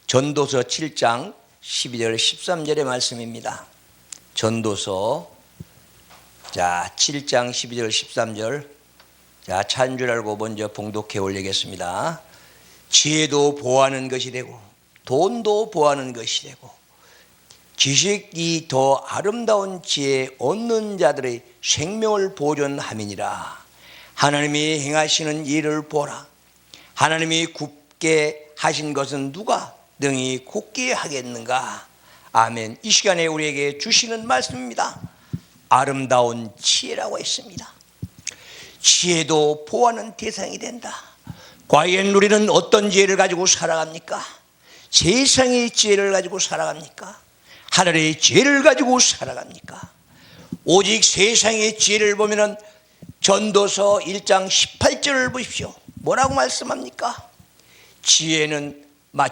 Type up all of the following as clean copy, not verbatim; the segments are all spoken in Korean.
전도서 7장 12절 13절의 말씀입니다. 전도서 7장 12절 13절 찬 줄 알고 먼저 봉독해 올리겠습니다. 지혜도 보하는 것이 되고 돈도 보하는 것이 되고 지식이 더 아름다운 지혜 얻는 자들의 생명을 보존함이니라. 하나님이 행하시는 일을 보라. 하나님이 굽게 하신 것은 누가 능히 곧게 하겠는가. 아멘. 이 시간에 우리에게 주시는 말씀입니다. 아름다운 지혜라고 했습니다. 지혜도 보하는 대상이 된다. 과연 우리는 어떤 지혜를 가지고 살아갑니까? 세상의 지혜를 가지고 살아갑니까? 하늘의 지혜를 가지고 살아갑니까? 오직 세상의 지혜를 보면은 전도서 1장 18절을 보십시오. 뭐라고 말씀합니까?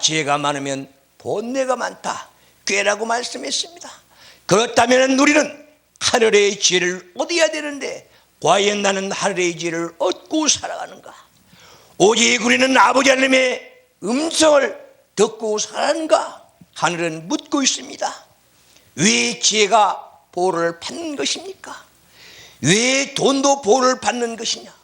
지혜가 많으면 번뇌가 많다. 꾀라고 말씀했습니다. 그렇다면 우리는 하늘의 지혜를 얻어야 되는데 과연 나는 하늘의 지혜를 얻고 살아가는가? 오직 우리는 아버지 하나님의 음성을 듣고 살아가는가? 하늘은 묻고 있습니다. 왜 지혜가 보호를 받는 것입니까? 왜 돈도 보호를 받는 것이냐?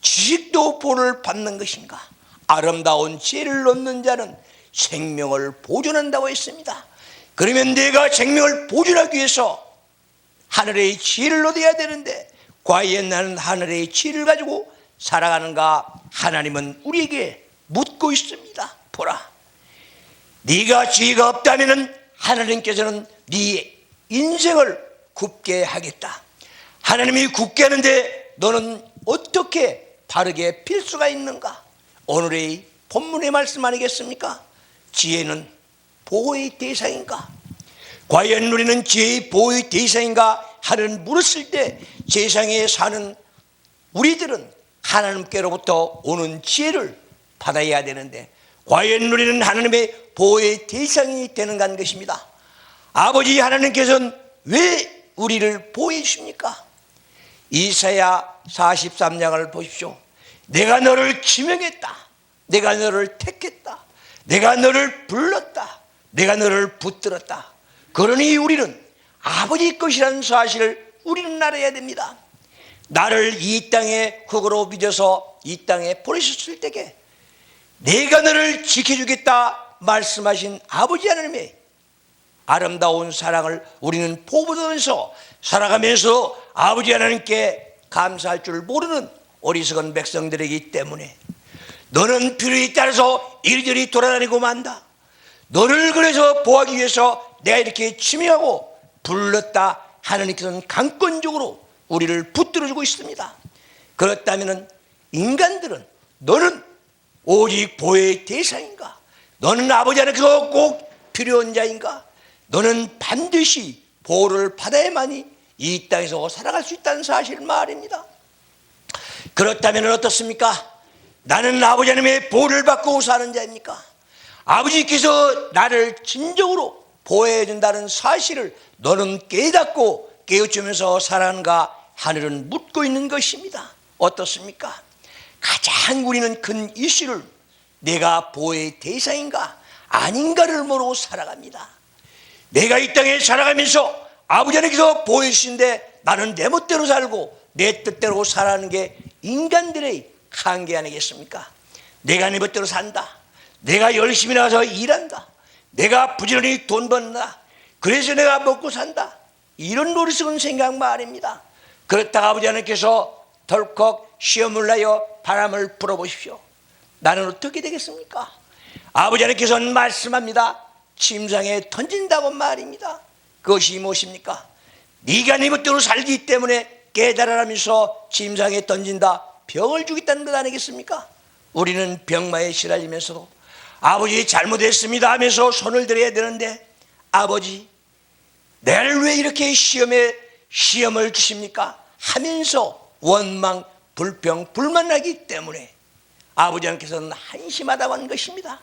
지식도 보호를 받는 것인가? 아름다운 지혜를 얻는 자는 생명을 보존한다고 했습니다. 그러면 내가 생명을 보존하기 위해서 하늘의 지혜를 얻어야 되는데 과연 나는 하늘의 지혜를 가지고 살아가는가? 하나님은 우리에게 묻고 있습니다. 보라, 네가 지혜가 없다면 하나님께서는 네 인생을 굽게 하겠다. 하나님이 굽게 하는데 너는 어떻게 바르게 필 수가 있는가? 오늘의 본문의 말씀 아니겠습니까? 지혜는 보호의 대상인가? 과연 우리는 지혜의 보호의 대상인가? 하는 물었을 때 세상에 사는 우리들은 하나님께로부터 오는 지혜를 받아야 되는데 과연 우리는 하나님의 보호의 대상이 되는가 하는 것입니다. 아버지 하나님께서는 왜 우리를 보호해 주십니까? 이사야 43장을 보십시오. 내가 너를 지명했다. 내가 너를 택했다. 내가 너를 불렀다. 내가 너를 붙들었다. 그러니 우리는 아버지 것이라는 사실을 우리는 알아야 됩니다. 나를 이 땅에 흙으로 빚어서 이 땅에 보내셨을 때에 내가 너를 지켜주겠다 말씀하신 아버지 하나님의 아름다운 사랑을 우리는 보면서 살아가면서 아버지 하나님께 감사할 줄 모르는 어리석은 백성들이기 때문에 너는 필요에 따라서 이리저리 돌아다니고 만다. 너를 그래서 보호하기 위해서 내가 이렇게 지명하고 불렀다. 하나님께서는 강권적으로 우리를 붙들어주고 있습니다. 그렇다면 인간들은 너는 오직 보호의 대상인가? 너는 아버지 하나님께서 꼭 필요한 자인가? 너는 반드시 보호를 받아야만이 이 땅에서 살아갈 수 있다는 사실 말입니다. 그렇다면 어떻습니까? 나는 아버지 하나님의 보호를 받고 사는 자입니까? 아버지께서 나를 진정으로 보호해 준다는 사실을 너는 깨닫고 깨우치면서 살아가는가? 하늘은 묻고 있는 것입니다. 어떻습니까? 가장 우리는 큰 이슈를 내가 보호의 대상인가 아닌가를 모르고 살아갑니다. 내가 이 땅에 살아가면서 아버지 하나님께서 보호해 주시는데 나는 내 멋대로 살고 내 뜻대로 살아가는 게 인간들의 한계 아니겠습니까? 내가 내 멋대로 산다. 내가 열심히 나가서 일한다. 내가 부지런히 돈 번다. 그래서 내가 먹고 산다. 이런 어리석은 생각 말입니다. 그렇다가 아버지 하나님께서 덜컥 시험을 하여 바람을 불어보십시오. 나는 어떻게 되겠습니까? 아버지 하나님께서는 말씀합니다. 침상에 던진다고 말입니다. 그것이 무엇입니까? 네가 네 멋대로 살기 때문에 깨달아라면서 침상에 던진다. 병을 주겠다는 것 아니겠습니까? 우리는 병마에 시달리면서도 아버지 잘못했습니다 하면서 손을 들어야 되는데 아버지 나를 왜 이렇게 시험을 주십니까? 하면서 원망, 불평, 불만나기 때문에 아버지 하나님께서는 한심하다고 하는 것입니다.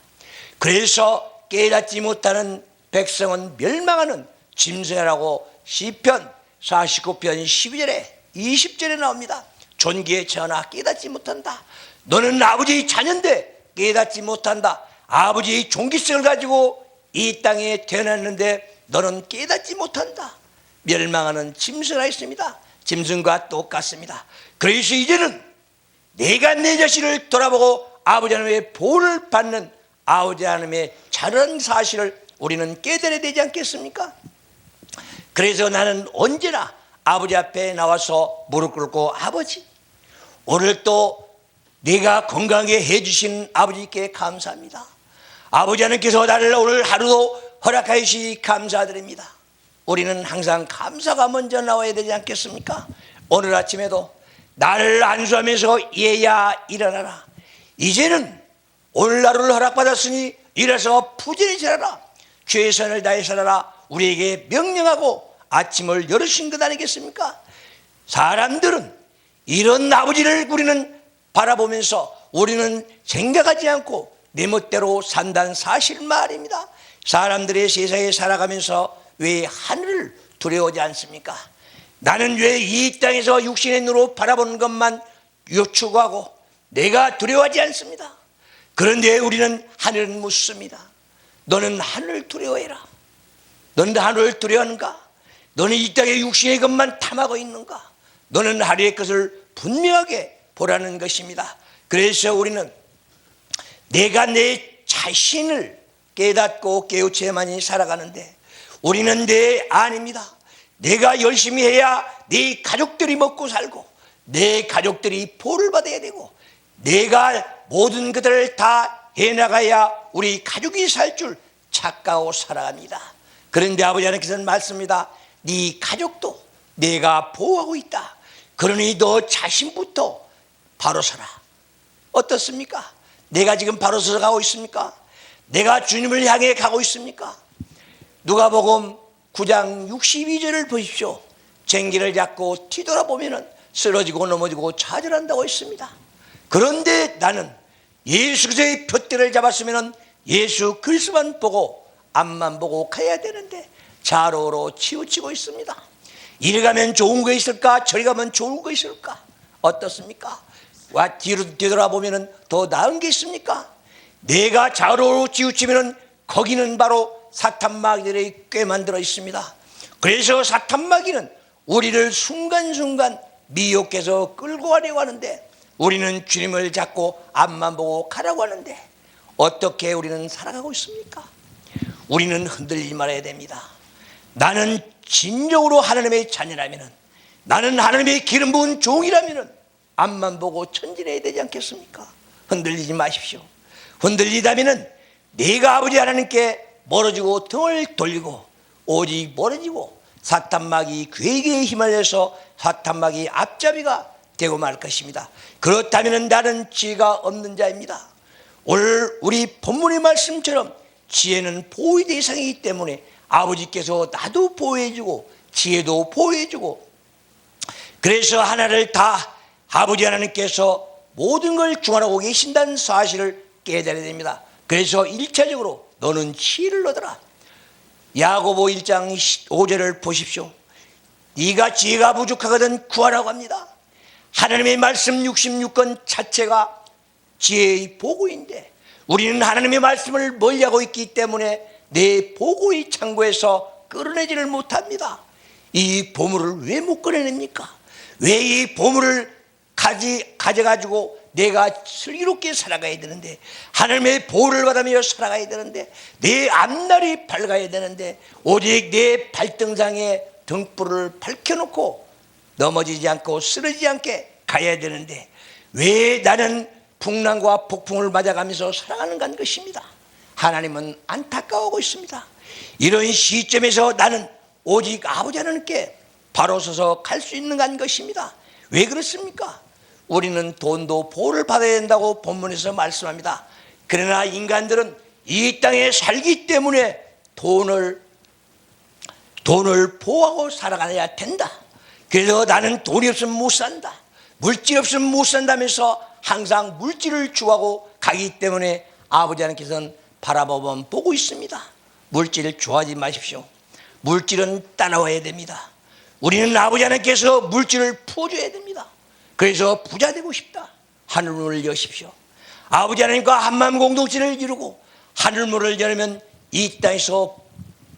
그래서 깨닫지 못하는 백성은 멸망하는 짐승이라고 시편 49편 12절에 20절에 나옵니다. 존귀의 전하 깨닫지 못한다. 너는 아버지의 자녀인데 깨닫지 못한다. 아버지의 종기성을 가지고 이 땅에 태어났는데 너는 깨닫지 못한다. 멸망하는 짐승이라 했습니다. 짐승과 똑같습니다. 그래서 이제는 내가 내 자신을 돌아보고 아버지 하나님의 보호를 받는 아버지 하나님의 자라는 사실을 우리는 깨달아야 되지 않겠습니까? 그래서 나는 언제나 아버지 앞에 나와서 무릎 꿇고 아버지, 오늘 또 내가 건강하게 해주신 아버지께 감사합니다. 아버지 하나님께서 나를 오늘 하루도 허락하여 주시 감사드립니다. 우리는 항상 감사가 먼저 나와야 되지 않겠습니까? 오늘 아침에도 나를 안수하면서 얘야 일어나라. 이제는 오늘 하루를 허락받았으니 일어서 부지런히 살아라. 최선을 다해 살아라. 우리에게 명령하고 아침을 열으신 것 아니겠습니까? 사람들은 이런 아버지를 우리는 바라보면서 우리는 생각하지 않고 내 멋대로 산다는 사실 말입니다. 사람들의 세상에 살아가면서 왜 하늘을 두려워하지 않습니까? 나는 왜 이 땅에서 육신의 눈으로 바라보는 것만 추구하고 내가 두려워하지 않습니다. 그런데 우리는 하늘은 묻습니다. 너는 하늘을 두려워해라. 너는 하늘을 두려워하는가? 너는 이 땅의 육신의 것만 탐하고 있는가? 너는 하늘의 것을 분명하게 보라는 것입니다. 그래서 우리는 내가 내 자신을 깨닫고 깨우쳐야만이 살아가는데 우리는 내 아닙니다. 내가 열심히 해야 내 가족들이 먹고 살고 내 가족들이 보호를 받아야 되고 내가 모든 것들을 다 해나가야 우리 가족이 살 줄 착각하고 살아갑니다. 그런데 아버지 하나님께서는 말씀입니다. 네 가족도 내가 보호하고 있다. 그러니 너 자신부터 바로 서라. 어떻습니까? 내가 지금 바로 서서 가고 있습니까? 내가 주님을 향해 가고 있습니까? 누가복음 9장 62절을 보십시오. 쟁기를 잡고 뒤돌아보면 쓰러지고 넘어지고 좌절한다고 했습니다. 그런데 나는 예수 그리스도의 푯대를 잡았으면 예수 그리스도만 보고 앞만 보고 가야 되는데 좌로우로 치우치고 있습니다. 이리 가면 좋은 거 있을까? 저리 가면 좋은 거 있을까? 어떻습니까? 와 뒤로 뒤돌아보면 더 나은 게 있습니까? 내가 좌로우로 치우치면 거기는 바로 사탄마귀들이 꽤 만들어 있습니다. 그래서 사탄마귀는 우리를 순간순간 미혹해서 끌고 가려고 하는데 우리는 주님을 잡고 앞만 보고 가라고 하는데 어떻게 우리는 살아가고 있습니까? 우리는 흔들리지 말아야 됩니다. 나는 진정으로 하나님의 자녀라면, 나는 하나님의 기름 부은 종이라면 앞만 보고 전진해야 되지 않겠습니까? 흔들리지 마십시오. 흔들리다면 내가 아버지 하나님께 멀어지고 등을 돌리고 오직 멀어지고 사탄마귀 괴계에 휘말려서 사탄마귀 앞잡이가 되고 말 것입니다. 그렇다면 나는 지혜가 없는 자입니다. 오늘 우리 본문의 말씀처럼 지혜는 보호의 대상이기 때문에 아버지께서 나도 보호해주고 지혜도 보호해주고 그래서 하나를 다 아버지 하나님께서 모든 걸 중화하고 계신다는 사실을 깨달아야 됩니다. 그래서 1차적으로 너는 지혜를 얻어라. 야고보 1장 5절을 보십시오. 네가 지혜가 부족하거든 구하라고 합니다. 하나님의 말씀 66권 자체가 지혜의 보고인데 우리는 하나님의 말씀을 멀리하고 있기 때문에 내 보고의 창고에서 끌어내지를 못합니다. 이 보물을 왜 못 끌어냅니까? 왜 이 보물을 가져가지고 내가 슬기롭게 살아가야 되는데 하나님의 보호를 받으며 살아가야 되는데 내 앞날이 밝아야 되는데 오직 내 발등상에 등불을 밝혀놓고 넘어지지 않고 쓰러지지 않게 가야 되는데 왜 나는 풍랑과 폭풍을 맞아가면서 살아가는가 하는 것입니다. 하나님은 안타까워하고 있습니다. 이런 시점에서 나는 오직 아버지 하나님께 바로 서서 갈 수 있는가 하는 것입니다. 왜 그렇습니까? 우리는 돈도 보호를 받아야 된다고 본문에서 말씀합니다. 그러나 인간들은 이 땅에 살기 때문에 돈을 보호하고 살아가야 된다. 그래서 나는 돈이 없으면 못 산다. 물질 없으면 못 산다면서 항상 물질을 추구하고 가기 때문에 아버지 하나님께서는 바라보면 보고 있습니다. 물질을 좋아하지 마십시오. 물질은 따라와야 됩니다. 우리는 아버지 하나님께서 물질을 부어줘야 됩니다. 그래서 부자 되고 싶다. 하늘을 여십시오. 아버지 하나님과 한마음 공동체를 이루고 하늘문을 열면 이 땅에서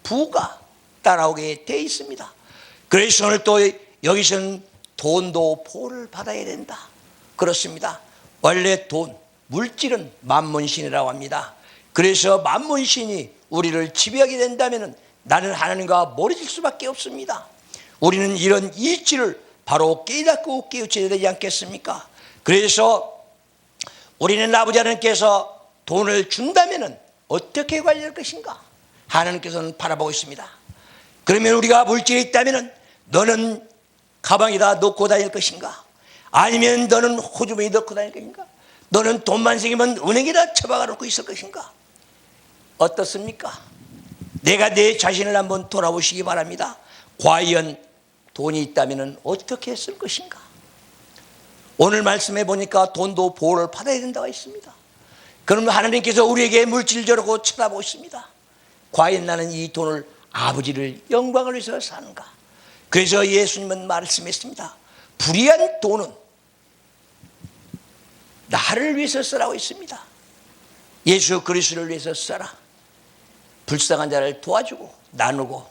부가 따라오게 돼 있습니다. 그래서 오늘 또 여기서는 돈도 보호를 받아야 된다. 그렇습니다. 원래 돈, 물질은 만몬신이라고 합니다. 그래서 만몬신이 우리를 지배하게 된다면 나는 하나님과 멀어질 수밖에 없습니다. 우리는 이런 이치를 바로 깨닫고 깨우쳐야 되지 않겠습니까? 그래서 우리는 아버지 하나님께서 돈을 준다면 어떻게 관리할 것인가? 하나님께서는 바라보고 있습니다. 그러면 우리가 물질이 있다면 너는 가방에다 넣고 다닐 것인가? 아니면 너는 호주머니에 넣고 다닐 것인가? 너는 돈만 생기면 은행에다 처박아 놓고 있을 것인가? 어떻습니까? 내가 내 자신을 한번 돌아보시기 바랍니다. 과연 돈이 있다면 어떻게 쓸 것인가? 오늘 말씀해 보니까 돈도 보호를 받아야 된다고 했습니다. 그러면 하나님께서 우리에게 물질을 주라고 쳐다보고 있습니다. 과연 나는 이 돈을 아버지를 영광을 위해서 사는가? 그래서 예수님은 말씀했습니다. 불의한 돈은 나를 위해서 쓰라고 했습니다. 예수 그리스도를 위해서 써라. 불쌍한 자를 도와주고 나누고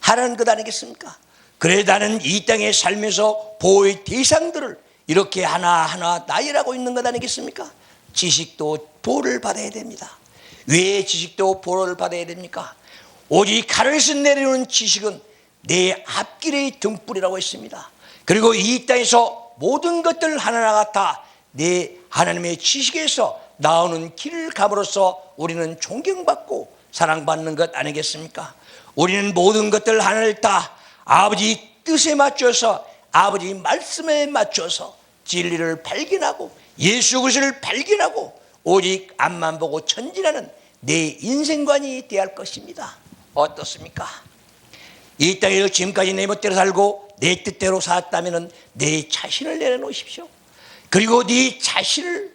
하라는 것 아니겠습니까? 그래 나는 이 땅에 살면서 보호의 대상들을 이렇게 하나하나 나열하고 있는 것 아니겠습니까? 지식도 보호를 받아야 됩니다. 왜 지식도 보호를 받아야 됩니까? 오직 하늘에서 내려오는 지식은 내 앞길의 등불이라고 했습니다. 그리고 이 땅에서 모든 것들 하나하나가 다 내 하나님의 지식에서 나오는 길을 감으로써 우리는 존경받고 사랑받는 것 아니겠습니까? 우리는 모든 것들 하나를 다 아버지 뜻에 맞춰서 아버지 말씀에 맞춰서 진리를 발견하고 예수 그리스도를 발견하고 오직 앞만 보고 전진하는 내 인생관이 되어야 할 것입니다. 어떻습니까? 이 땅에서 지금까지 내 멋대로 살고 내 뜻대로 살았다면 내 자신을 내려놓으십시오. 그리고 네 자신을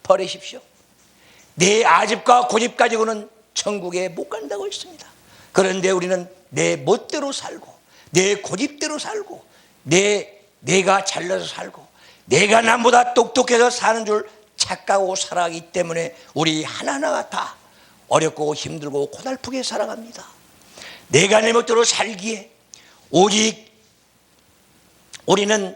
버리십시오. 내 아집과 고집 가지고는 천국에 못 간다고 했습니다. 그런데 우리는 내 멋대로 살고 내 고집대로 살고 내가 잘나서 살고 내가 남보다 똑똑해서 사는 줄 착각하고 살아가기 때문에 우리 하나하나가 다 어렵고 힘들고 고달프게 살아갑니다. 내가 내 멋대로 살기에 오직 우리는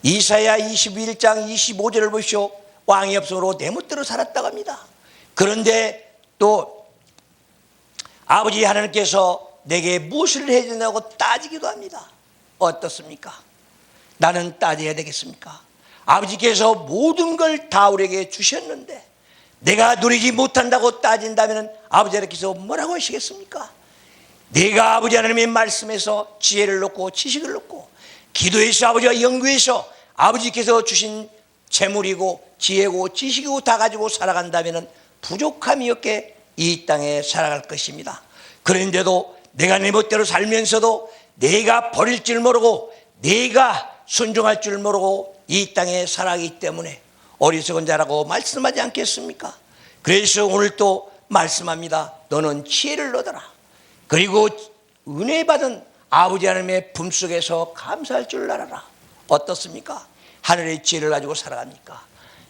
이사야 21장 25절을 보시오. 왕이 없으므로 내 멋대로 살았다고 합니다. 그런데 또 아버지 하나님께서 내게 무엇을 해야 되냐고 따지기도 합니다. 어떻습니까? 나는 따져야 되겠습니까? 아버지께서 모든 걸 다 우리에게 주셨는데 내가 누리지 못한다고 따진다면 아버지 하나님께서 뭐라고 하시겠습니까? 내가 아버지 하나님의 말씀에서 지혜를 얻고 지식을 얻고 기도해서 아버지와 연구해서 아버지께서 주신 재물이고 지혜고 지식이고 다 가지고 살아간다면 부족함이 없게 이 땅에 살아갈 것입니다. 그런데도 내가 내 멋대로 살면서도 내가 버릴 줄 모르고 내가 순종할 줄 모르고 이 땅에 살아가기 때문에 어리석은 자라고 말씀하지 않겠습니까? 그래서 오늘 또 말씀합니다. 너는 지혜를 얻어라. 그리고 은혜 받은 아버지 하나님의 품속에서 감사할 줄 알아라. 어떻습니까? 하늘의 지혜를 가지고 살아갑니까?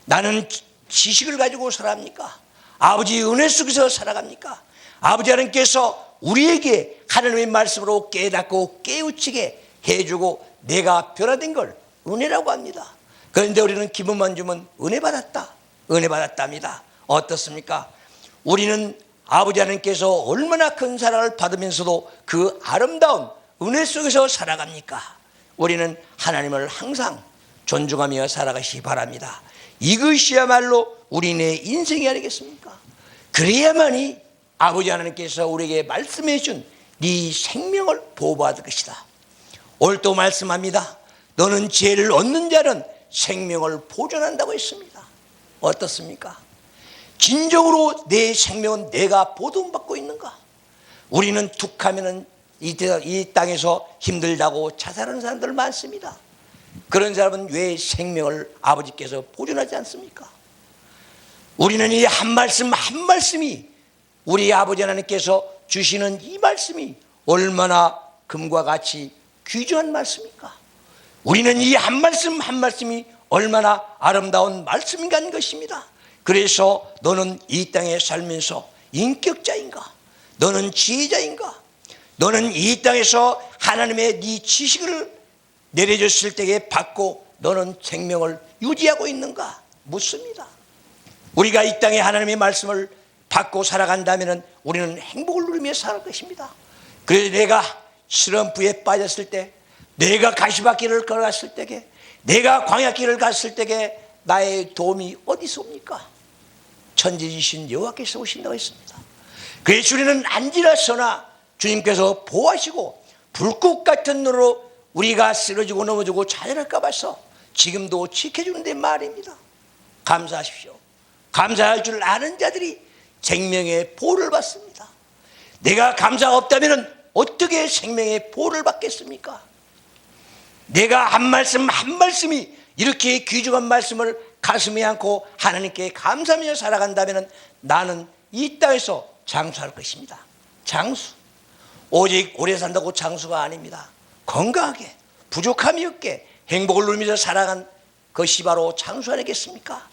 나는 지식을 가지고 살아갑니까? 아버지 은혜 속에서 살아갑니까? 아버지 하나님께서 우리에게 하나님의 말씀으로 깨닫고 깨우치게 해주고 내가 변화된 걸 은혜라고 합니다. 그런데 우리는 기분만 주면 은혜 받았다, 은혜 받았답니다. 어떻습니까? 우리는 아버지 하나님께서 얼마나 큰 사랑을 받으면서도 그 아름다운 은혜 속에서 살아갑니까? 우리는 하나님을 항상 존중하며 살아가시기 바랍니다. 이것이야말로 우리의 인생이 아니겠습니까? 그래야만이 아버지 하나님께서 우리에게 말씀해 준 네 생명을 보호받을 것이다. 오늘 또 말씀합니다. 너는 지혜를 얻는 자는 생명을 보존한다고 했습니다. 어떻습니까? 진정으로 내 생명은 내가 보존받고 있는가? 우리는 툭하면은 이 땅에서 힘들다고 자살하는 사람들 많습니다. 그런 사람은 왜 생명을 아버지께서 보존하지 않습니까? 우리는 이 한 말씀 한 말씀이 우리 아버지 하나님께서 주시는 이 말씀이 얼마나 금과 같이 귀중한 말씀입니까? 우리는 이 한 말씀 한 말씀이 얼마나 아름다운 말씀인가 하는 것입니다. 그래서 너는 이 땅에 살면서 인격자인가? 너는 지혜자인가? 너는 이 땅에서 하나님의 네 지식을 내려줬을 때에 받고 너는 생명을 유지하고 있는가? 묻습니다. 우리가 이 땅에 하나님의 말씀을 받고 살아간다면 우리는 행복을 누리며 살 것입니다. 그래서 내가 슬럼프에 빠졌을 때, 내가 가시밭길을 걸어갔을 때에, 내가 광야길을 갔을 때에 나의 도움이 어디서 옵니까? 천지지신 여호와께서 오신다고 했습니다. 그래서 우리는 안지라서나 주님께서 보호하시고 불꽃 같은 눈으로 우리가 쓰러지고 넘어지고 좌절할까 봐서 지금도 지켜주는데 말입니다. 감사하십시오. 감사할 줄 아는 자들이 생명의 보호를 받습니다. 내가 감사가 없다면 어떻게 생명의 보호를 받겠습니까? 내가 한 말씀 한 말씀이 이렇게 귀중한 말씀을 가슴에 안고 하나님께 감사하며 살아간다면 나는 이 땅에서 장수할 것입니다. 장수. 오직 오래 산다고 장수가 아닙니다. 건강하게 부족함이 없게 행복을 누리면서 살아간 것이 바로 장수 아니겠습니까?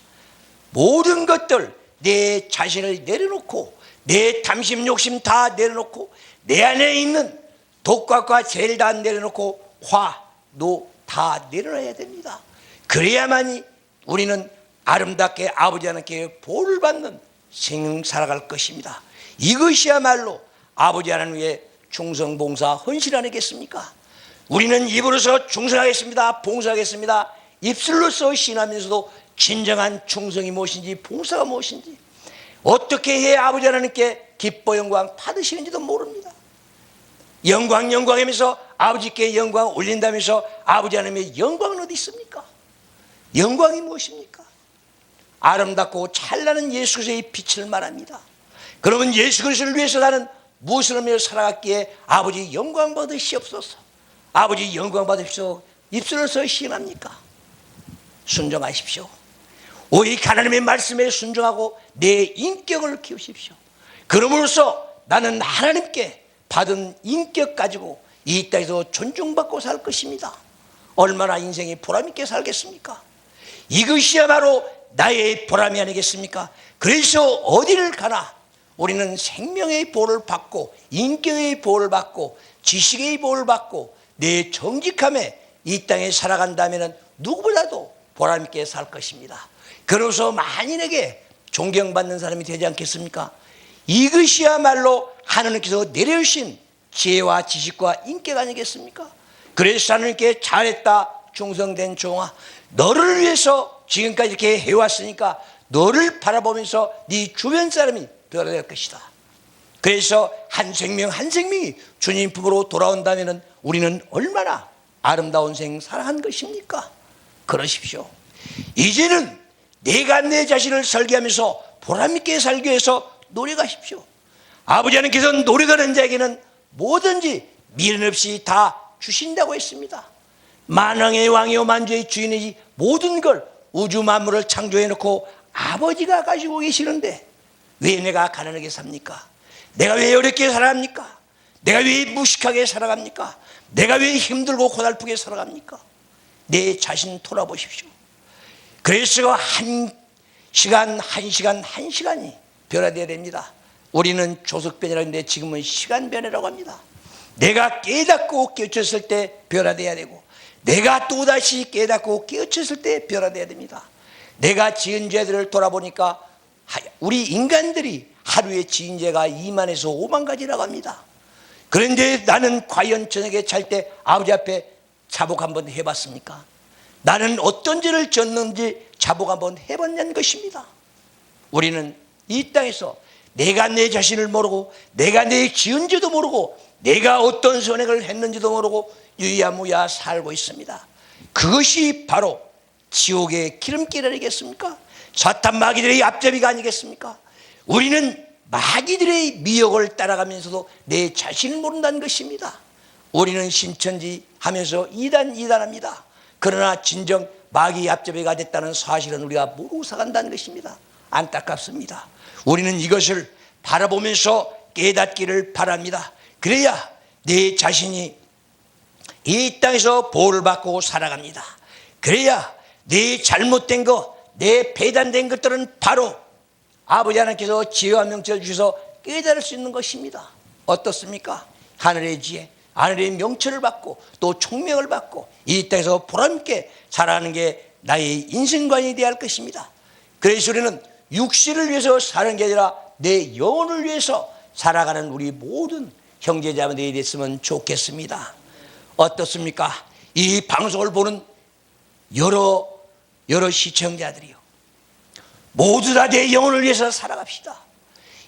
모든 것들 내 자신을 내려놓고 내 탐심 욕심 다 내려놓고 내 안에 있는 독각과 죄를 다 내려놓고 화, 노 다 내려놔야 됩니다. 그래야만이 우리는 아름답게 아버지 하나님께 보호를 받는 생명 살아갈 것입니다. 이것이야말로 아버지 하나님의 충성, 봉사, 헌신 아니겠습니까? 우리는 입으로서 충성하겠습니다, 봉사하겠습니다, 입술로서 신하면서도 진정한 충성이 무엇인지 봉사가 무엇인지 어떻게 해야 아버지 하나님께 기뻐 영광 받으시는지도 모릅니다. 영광하면서 아버지께 영광 올린다면서 아버지 하나님의 영광은 어디 있습니까? 영광이 무엇입니까? 아름답고 찬란한 예수 그리스도의 빛을 말합니다. 그러면 예수 그리스도를 위해서 나는 무엇을 하며 살아갔기에 아버지 영광 받으시옵소서. 아버지 영광 받으십시오. 입술로서 시인합니까? 순종하십시오. 오직 하나님의 말씀에 순종하고 내 인격을 키우십시오. 그러므로써 나는 하나님께 받은 인격 가지고 이 땅에서 존중받고 살 것입니다. 얼마나 인생이 보람있게 살겠습니까? 이것이야말로 나의 보람이 아니겠습니까? 그래서 어디를 가나 우리는 생명의 보호를 받고 인격의 보호를 받고 지식의 보호를 받고 내 정직함에 이 땅에 살아간다면 누구보다도 보람있게 살 것입니다. 그러면서 만인에게 존경받는 사람이 되지 않겠습니까? 이것이야말로 하나님께서 내려주신 지혜와 지식과 인격 아니겠습니까? 그래서 하나님께 잘했다 충성된 종아, 너를 위해서 지금까지 이렇게 해왔으니까 너를 바라보면서 네 주변 사람이 변화될 것이다. 그래서 한 생명 한 생명이 주님 품으로 돌아온다면 우리는 얼마나 아름다운 생 살아간 것입니까? 그러십시오. 이제는 내가 내 자신을 설계하면서 보람있게 살기 위해서 노력하십시오. 아버지 하나님께서 노력하는 자에게는 뭐든지 미련 없이 다 주신다고 했습니다. 만왕의 왕이요 만주의 주인이지 모든 걸 우주 만물을 창조해 놓고 아버지가 가지고 계시는데 왜 내가 가난하게 삽니까? 내가 왜 어렵게 살아갑니까? 내가 왜 무식하게 살아갑니까? 내가 왜 힘들고 고달프게 살아갑니까? 내 자신 돌아보십시오. 그래서 한 시간이 변화되어야 됩니다. 우리는 조석변이라고 하는데 지금은 시간변화라고 합니다. 내가 깨닫고 깨우쳤을 때 변화되어야 되고 내가 또다시 깨닫고 깨우쳤을 때 변화되어야 됩니다. 내가 지은 죄들을 돌아보니까 우리 인간들이 하루에 지은 죄가 2만에서 5만 가지라고 합니다. 그런데 나는 과연 저녁에 잘 때 아버지 앞에 자복 한번 해봤습니까? 나는 어떤 죄를 졌는지 자복 한번 해봤냐는 것입니다. 우리는 이 땅에서 내가 내 자신을 모르고 내가 내 지은 죄도 모르고 내가 어떤 선행을 했는지도 모르고 유야무야 살고 있습니다. 그것이 바로 지옥의 기름길 아니겠습니까? 사탄 마귀들의 앞잡이가 아니겠습니까? 우리는 마귀들의 미혹을 따라가면서도 내 자신을 모른다는 것입니다. 우리는 신천지 하면서 이단합니다. 그러나 진정 마귀 앞잡이가 됐다는 사실은 우리가 모르고 살아간다는 것입니다. 안타깝습니다. 우리는 이것을 바라보면서 깨닫기를 바랍니다. 그래야 내 자신이 이 땅에서 보호를 받고 살아갑니다. 그래야 내 잘못된 것, 내 배단된 것들은 바로 아버지 하나님께서 지혜와 명철을 주셔서 깨달을 수 있는 것입니다. 어떻습니까? 하늘의 지혜, 하늘의 명철을 받고 또 총명을 받고 이 땅에서 보람있게 살아가는 게 나의 인생관이 되어야 할 것입니다. 그래서 우리는 육신을 위해서 사는 게 아니라 내 영혼을 위해서 살아가는 우리 모든 형제자매들이 됐으면 좋겠습니다. 어떻습니까? 이 방송을 보는 여러 시청자들이요, 모두 다 내 영혼을 위해서 살아갑시다.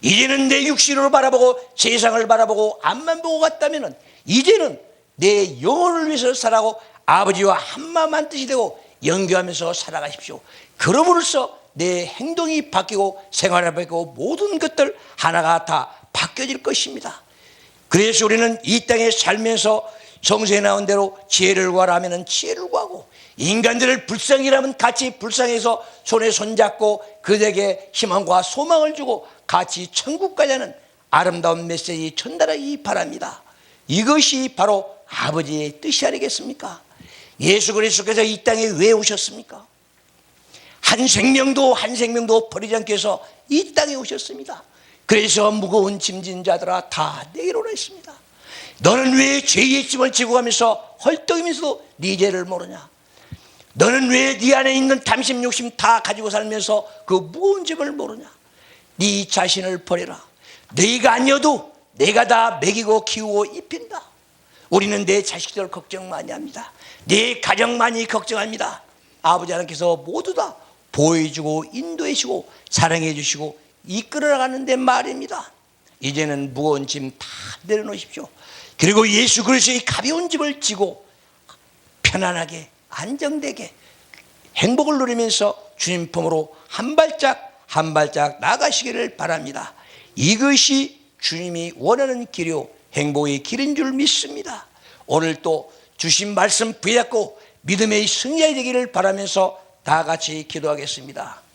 이제는 내 육신으로 바라보고 세상을 바라보고 앞만 보고 갔다면 이제는 내 영혼을 위해서 살아가고 아버지와 한마음 한뜻이 되고 연교하면서 살아가십시오. 그러므로써 내 행동이 바뀌고 생활이 바뀌고 모든 것들 하나가 다 바뀌어질 것입니다. 그래서 우리는 이 땅에 살면서 성서에 나온 대로 지혜를 구하라 하면 지혜를 구하고, 인간들을 불쌍히라면 같이 불쌍해서 손에 손잡고 그들에게 희망과 소망을 주고 같이 천국 가자는 아름다운 메시지 전달하기 바랍니다. 이것이 바로 아버지의 뜻이 아니겠습니까? 예수 그리스도께서 이 땅에 왜 오셨습니까? 한 생명도 버리지 않기 위해서 이 땅에 오셨습니다. 그래서 무거운 짐진 자들아 다 내게로 오라 했습니다. 너는 왜 죄의 짐을 지고 가면서 헐떡이면서도 네 죄를 모르냐? 너는 왜 네 안에 있는 탐심 욕심 다 가지고 살면서 그 무거운 짐을 모르냐? 네 자신을 버려라. 너희가 아니어도 내가 다 먹이고 키우고 입힌다. 우리는 내 자식들 걱정 많이 합니다. 내 가정 많이 걱정합니다. 아버지 하나님께서 모두 다 보호해주고 인도해주고 사랑해주시고 이끌어가는데 말입니다. 이제는 무거운 짐 다 내려놓으십시오. 그리고 예수 그리스도의 가벼운 짐을 지고 편안하게 안정되게 행복을 누리면서 주님 품으로 한 발짝 한 발짝 나가시기를 바랍니다. 이것이 주님이 원하는 길이요 행복의 길인 줄 믿습니다. 오늘 또 주신 말씀 붙잡고 믿음의 승리가 되기를 바라면서 다 같이 기도하겠습니다.